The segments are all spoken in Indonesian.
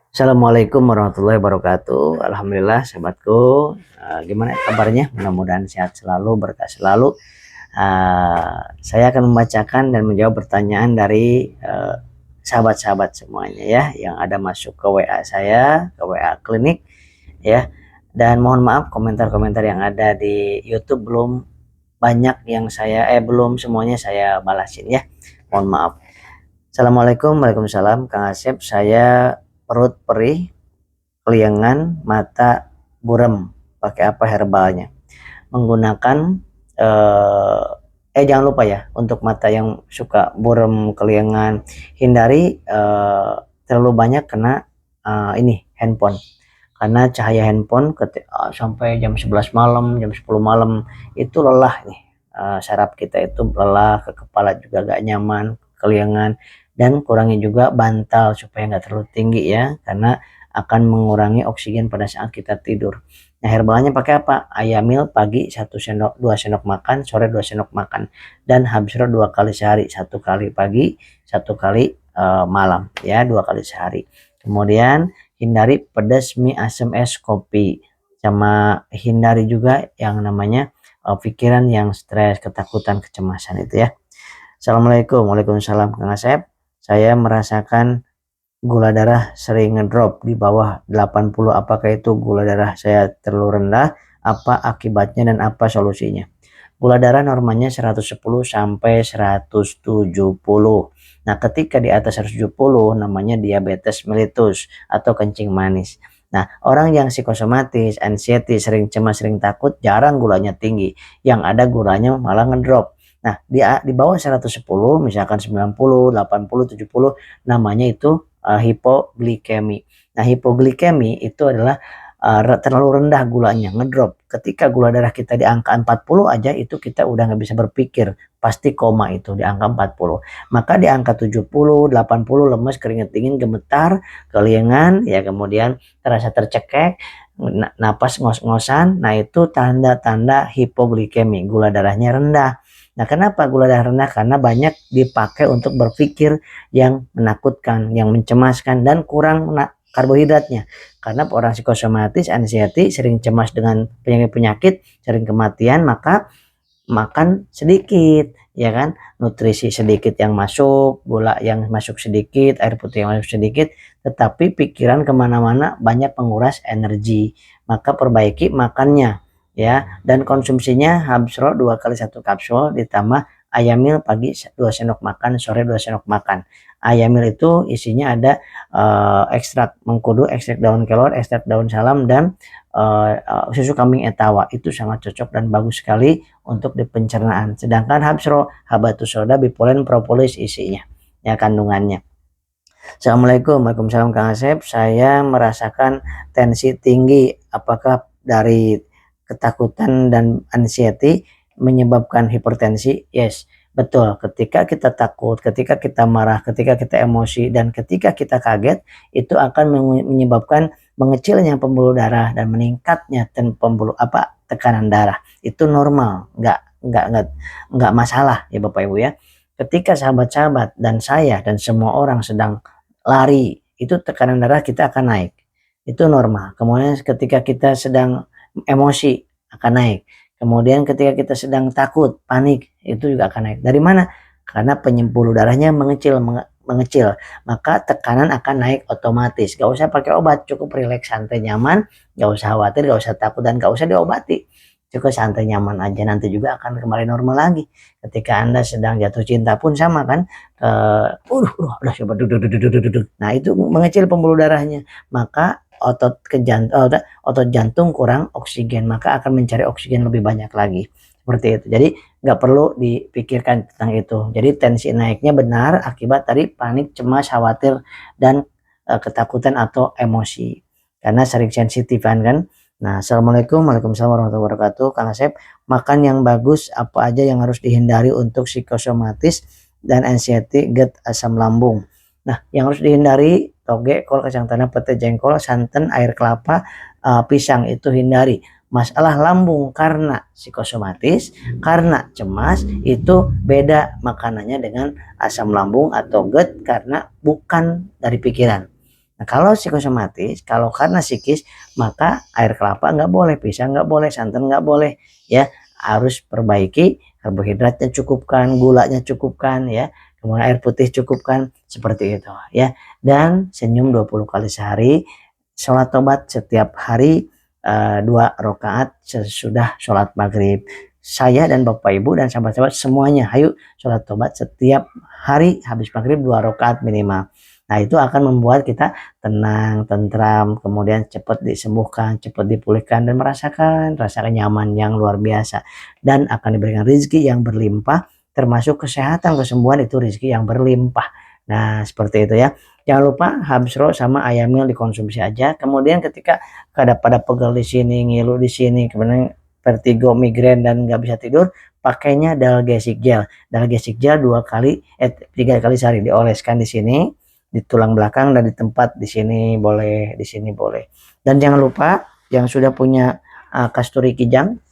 Assalamualaikum warahmatullahi wabarakatuh. Alhamdulillah sahabatku, gimana kabarnya? Mudah-mudahan sehat selalu, berkah selalu. Saya akan membacakan dan menjawab pertanyaan dari sahabat-sahabat semuanya ya, yang ada masuk ke WA saya, ke WA klinik ya. Dan mohon maaf komentar-komentar yang ada di YouTube belum banyak yang belum semuanya saya balasin ya. Mohon maaf. Assalamualaikum, waalaikumsalam, Kang Asep. Saya perut perih, keliengan, mata burem. Pakai apa herbalnya? Menggunakan jangan lupa ya, untuk mata yang suka burem, keliengan, hindari terlalu banyak kena ini handphone. Karena cahaya handphone sampai jam 11 malam, jam 10 malam itu lelah nih. Saraf kita itu lelah, ke kepala juga gak nyaman, keliengan, dan kurangi juga bantal supaya nggak terlalu tinggi ya, karena akan mengurangi oksigen pada saat kita tidur. Nah, herbalnya pakai apa? Ayamil pagi 2 sendok makan, sore 2 sendok makan, dan habsro 2 kali sehari, 1 kali pagi, 1 kali malam ya, 2 kali sehari. Kemudian hindari pedas, mie, asam, es, kopi, sama hindari juga yang namanya pikiran yang stres, ketakutan, kecemasan itu ya. Assalamualaikum. Waalaikumsalam, Kang Asep. Saya merasakan gula darah sering ngedrop di bawah 80. Apakah itu gula darah saya terlalu rendah? Apa akibatnya dan apa solusinya? Gula darah normalnya 110 sampai 170. Nah, ketika di atas 170 namanya diabetes mellitus atau kencing manis. Nah, orang yang psikosomatis, anxiety, sering cemas, sering takut, jarang gulanya tinggi. Yang ada gulanya malah ngedrop. Nah, di bawah 110, misalkan 90, 80, 70, namanya itu hipoglikemi. Nah, hipoglikemi itu adalah terlalu rendah gulanya, ngedrop. Ketika gula darah kita di angka 40 aja, itu kita udah nggak bisa berpikir, pasti koma itu di angka 40. Maka di angka 70, 80, lemes, keringet dingin, gemetar, keliengan, ya kemudian terasa tercekek, napas ngos-ngosan, nah itu tanda-tanda hipoglikemi, gula darahnya rendah. Nah, kenapa gula darah rendah? Karena banyak dipakai untuk berpikir yang menakutkan, yang mencemaskan, dan kurang karbohidratnya. Karena orang psikosomatis, anxiety, sering cemas dengan penyakit-penyakit, sering kematian, maka makan sedikit, ya kan? Nutrisi sedikit yang masuk, gula yang masuk sedikit, air putih yang masuk sedikit, tetapi pikiran kemana-mana, banyak penguras energi. Maka perbaiki makannya, ya, dan konsumsinya habsro 2 kali 1 kapsul, ditambah ayamil pagi 2 sendok makan, sore 2 sendok makan. Ayamil itu isinya ada ekstrak mengkudu, ekstrak daun kelor, ekstrak daun salam, dan susu kambing etawa. Itu sangat cocok dan bagus sekali untuk di pencernaan. Sedangkan habsro, habatus soda, bipolen, propolis isinya ya kandungannya. Assalamualaikum. Waalaikumsalam, Kang Asep. Saya merasakan tensi tinggi. Apakah dari ketakutan dan anxiety menyebabkan hipertensi? Yes, betul. Ketika kita takut, ketika kita marah, ketika kita emosi, dan ketika kita kaget, itu akan menyebabkan mengecilnya pembuluh darah dan meningkatnya tekanan darah. Itu normal, nggak masalah ya Bapak Ibu ya. Ketika sahabat-sahabat dan saya dan semua orang sedang lari, itu tekanan darah kita akan naik. Itu normal. Kemudian ketika kita sedang emosi akan naik. Kemudian ketika kita sedang takut, panik, itu juga akan naik. Dari mana? Karena penyembuluh darahnya mengecil. Maka tekanan akan naik otomatis. Gak usah pakai obat, cukup rileks, santai, nyaman. Gak usah khawatir, gak usah takut, dan gak usah diobati. Cukup santai, nyaman aja, nanti juga akan kembali normal lagi. Ketika Anda sedang jatuh cinta pun sama kan, udah coba nah itu mengecil pembuluh darahnya, maka otot jantung kurang oksigen, maka akan mencari oksigen lebih banyak lagi, seperti itu. Jadi nggak perlu dipikirkan tentang itu. Jadi tensi naiknya benar akibat tadi panik, cemas, khawatir, dan ketakutan atau emosi, karena sering sensitif kan. Nah, assalamualaikum, waalaikumsalam warahmatullahi wabarakatuh. Kang Asep, makan yang bagus apa aja yang harus dihindari untuk psikosomatis dan anxiety, GERD, asam lambung? Nah, yang harus dihindari toge, kol, kacang tanah, pete, jengkol, santan, air kelapa, pisang, itu hindari. Masalah lambung karena psikosomatis, karena cemas, itu beda makanannya dengan asam lambung atau GERD, karena bukan dari pikiran. Nah, kalau psikosomatis, kalau karena psikis, maka air kelapa nggak boleh, pisang nggak boleh, santan nggak boleh, ya. Harus perbaiki karbohidratnya cukupkan, gulanya cukupkan, ya. Kemudian air putih cukupkan, seperti itu, ya. Dan senyum 20 kali sehari, sholat tobat setiap hari 2 rakaat sesudah sholat maghrib. Saya dan Bapak Ibu dan sahabat-sahabat semuanya, ayo sholat tobat setiap hari habis maghrib 2 rakaat minimal. Nah, itu akan membuat kita tenang, tentram, kemudian cepat disembuhkan, cepat dipulihkan, dan merasakan rasa nyaman yang luar biasa. Dan akan diberikan rezeki yang berlimpah, termasuk kesehatan, kesembuhan, itu rezeki yang berlimpah. Nah, seperti itu ya. Jangan lupa habsro sama ayamil dikonsumsi aja. Kemudian ketika pada pegel di sini, ngilu di sini, kemudian vertigo, migrain, dan nggak bisa tidur, pakainya Dalgesic gel. Dalgesic gel 3 kali sehari, dioleskan di sini, di tulang belakang, dan di tempat di sini boleh, di sini boleh. Dan jangan lupa yang sudah punya kasturi kijang,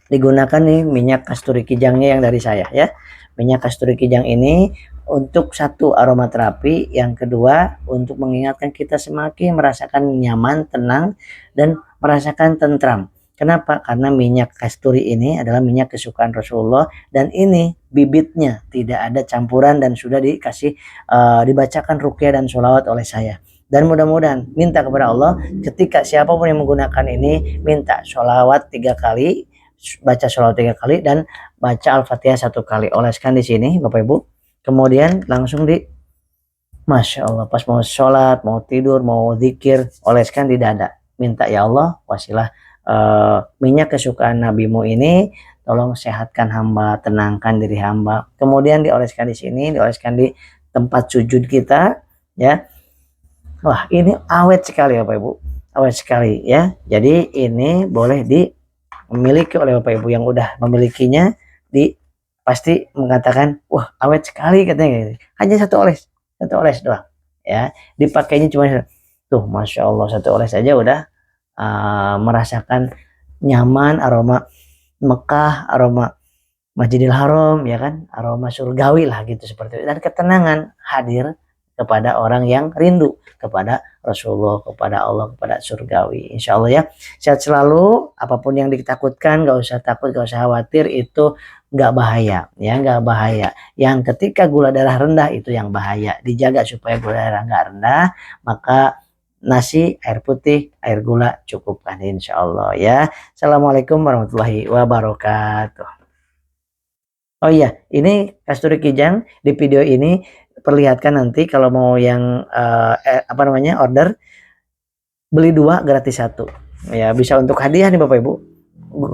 digunakan nih minyak kasturi kijangnya yang dari saya ya. Minyak kasturi kijang ini untuk satu aromaterapi, yang kedua untuk mengingatkan kita semakin merasakan nyaman, tenang, dan merasakan tentram. Kenapa? Karena minyak kasturi ini adalah minyak kesukaan Rasulullah, dan ini bibitnya tidak ada campuran dan sudah dikasih dibacakan ruqyah dan sholawat oleh saya. Dan mudah-mudahan minta kepada Allah, ketika siapapun yang menggunakan ini, minta sholawat 3 kali, baca sholawat 3 kali, dan baca Al-Fatihah 1 kali. Oleskan di sini Bapak Ibu. Kemudian langsung Masya Allah, pas mau sholat, mau tidur, mau zikir, oleskan di dada. Minta, ya Allah, wasilah minyak kesukaan nabimu ini, tolong sehatkan hamba, tenangkan diri hamba. Kemudian dioleskan di sini, dioleskan di tempat sujud kita, ya. Wah, ini awet sekali Bapak Ibu, awet sekali ya. Jadi ini boleh dimiliki oleh Bapak Ibu yang udah memilikinya, pasti mengatakan, wah awet sekali katanya. Hanya satu oles doang, ya. Dipakainya cuma tuh, Masya Allah, satu oles aja udah merasakan nyaman, aroma Mekah, aroma Masjidil Haram, ya kan, aroma surgawi lah gitu, seperti itu. Dan ketenangan hadir kepada orang yang rindu kepada Rasulullah, kepada Allah, kepada surgawi. Insya Allah ya. Sehat selalu. Apapun yang ditakutkan, gak usah takut, gak usah khawatir, itu nggak bahaya, ya, nggak bahaya. Yang ketika gula darah rendah itu yang bahaya. Dijaga supaya gula darah nggak rendah, maka nasi, air putih, air gula cukupkan insya Allah ya. Assalamualaikum warahmatullahi wabarakatuh. Oh iya, ini kasturi kijang di video ini perlihatkan, nanti kalau mau yang order, beli 2 gratis 1. Ya, bisa untuk hadiah nih Bapak Ibu,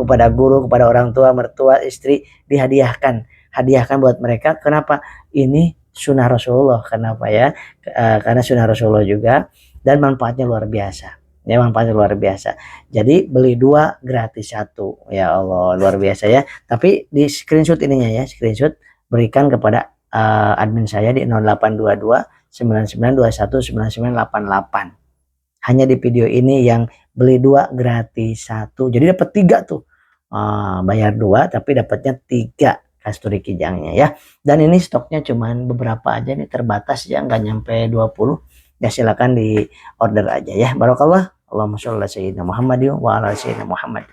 kepada guru, kepada orang tua, mertua, istri, dihadiahkan. Hadiahkan buat mereka. Kenapa? Ini sunnah Rasulullah. Kenapa ya? Karena sunnah Rasulullah juga, dan manfaatnya luar biasa. Ya, manfaatnya luar biasa. Jadi beli 2 gratis 1. Ya Allah, luar biasa ya. Tapi di screenshot ininya ya, screenshot, berikan kepada admin saya di 0822 9921 9988. Hanya di video ini yang beli 2 gratis 1. Jadi dapat 3 tuh. Bayar 2 tapi dapatnya 3 kasturi kijangnya ya. Dan ini stoknya cuman beberapa aja nih, terbatas ya, nggak nyampe 20. Ya silakan di order aja ya. Barokallah. Allahumma sholli ala sayyidina Muhammad wa ala sayyidina Muhammad.